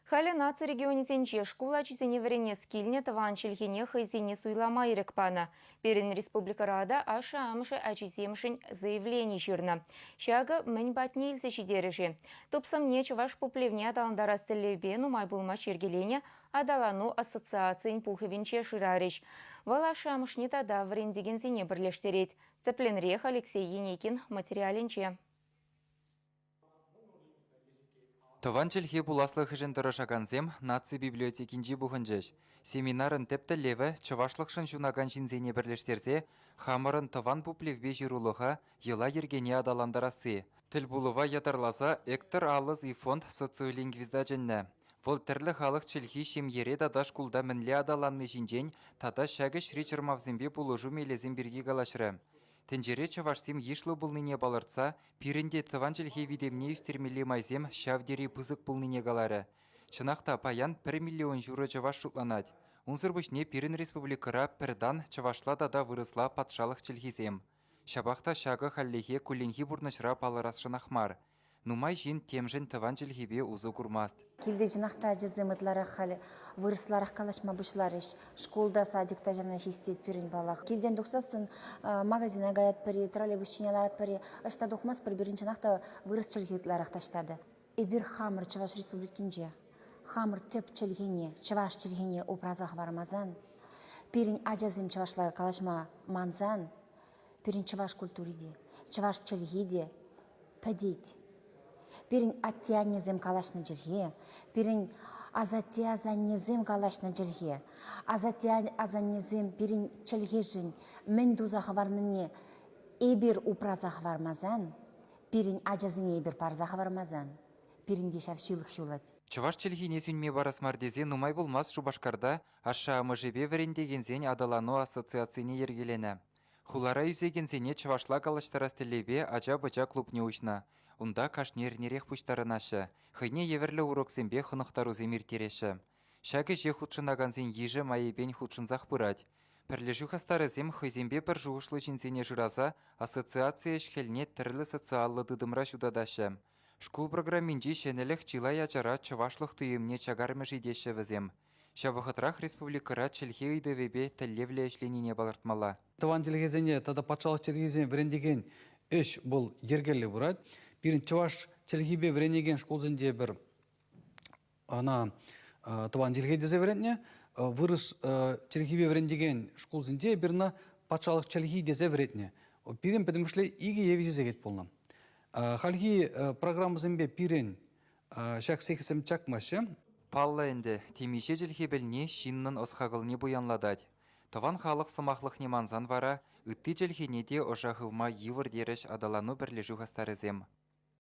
Халі наци регионесенче школа чизене врене скильне таван чельхене хайзене суйлама ирекпана. Перен Республика Рада аша амшы ачиземшин заявление жирна. Шага мэнь батне илсе шидережи. Топсам не чаваш поплевне адаландара стеллевбе нумай булма чергелене адалану ассоциациян пуховинче ширариш. Вала шамышне тада врендеген зене бірлештерет. Цепленрех Алексей Енекин материалинче. Тован челхи буласлық жындыры шаганзем наци библиотекинжи бұғынжыш. Семинарын тепті леві чывашлықшын жунаган жинзене бірлештерзе, хамырын тован буплевбе жирулыға ела ергене адаландарасы. Тіл булыва ятарласа эктор алыз и фонд социолингвизда жынны. Вол тірлі халық челхи шемере дада шкулда мінле адаланны жинжен тада шәгіш речермавзембе булыжу мелезем бірге галашыры. Тенджере чавашсем ешлы бұлныне балыртса, пирінде тыван челхи видемне үстермелі майзем шавдері пызык бұлныне галары. Чынақта паян 1 миллион журы чаваш шутланад. Унсырбышне пирин республикара пірдан чавашла дада вырысла патшалық челхизем. Шабақта шағы халлеге куленхи бурнышра палырасшын ахмар. Нумай жин темжен тыван челхибе узы курмаст. Килде жинақта жызымытлары халі вырысларақ калашма бұшларыш. Школда садикта жана хистет пирин балақ. Килден дұқсасын магазина гаят пири, троллейбус чинеларат пири. Ашта дұқмас пір бірін жинақта вырыс челхитларақ таштады. Эбир хамыр Чаваш республикинже. Хамыр төп челхине, Чаваш челхине упразах бармазан. Пирин ажазым Чавашлага калашма манзан. Пирин Чаваш культуриде, Чаваш челхиде пәдейт. Пирин аттианезем калашна jirге, пирин азатиазанезем калашна jirге, азатиазанезем пирин челгежин мен дузах варныне эбир упразах вармазан, пирин ажазыне эбир парзах вармазан, пирин дешав шилых юлат. Чаваш челхине сүнме барасмардезе нумай болмас Шубашкарда аша амыжебе верендегензен адалану ассоциацияне ергелене. Хулара юзегензене чавашла калаштарас телебе ача-бача клуб не учна. Унда кашнер-нерех пуштарынашы. Хыйне еверлі уроксембе хынықтару земир тереші. Шагі же худшынаганзен ежі майебен худшынзақ бұрад. Пірлежу хастарызем хыйзембе бір жуғышлы жинзене жыраса ассоциация шхелне тірлі социаллы дыдымра жудадашы. Шкул программинжи шенелех чилай ачара чавашлық түйімне чагармы жидеші візем. Шавахатрах республикара челхе үйдевебе тәллевле эшленіне балартмала. Таван телегезене, тада патшалық телегезене врендеген үш бұл ергерлі бұрад. Бірін Чаваш телегебе врендеген школзінде бір таван телегедезе врендне, вырыс телегебе врендеген школзінде біріна патшалық телегедезе врендне. Бірін бідімішлі иге евізезегет болна. Халги программызымбе бірін шак секісім чакмашы. Палла энде темише jelhebelне шиннын осхагылне буянладать. Таван халық сымақлық неманзан вара, үтті jelхенеде ожахывма йывыр дереш адалану бірлежу хастарызем.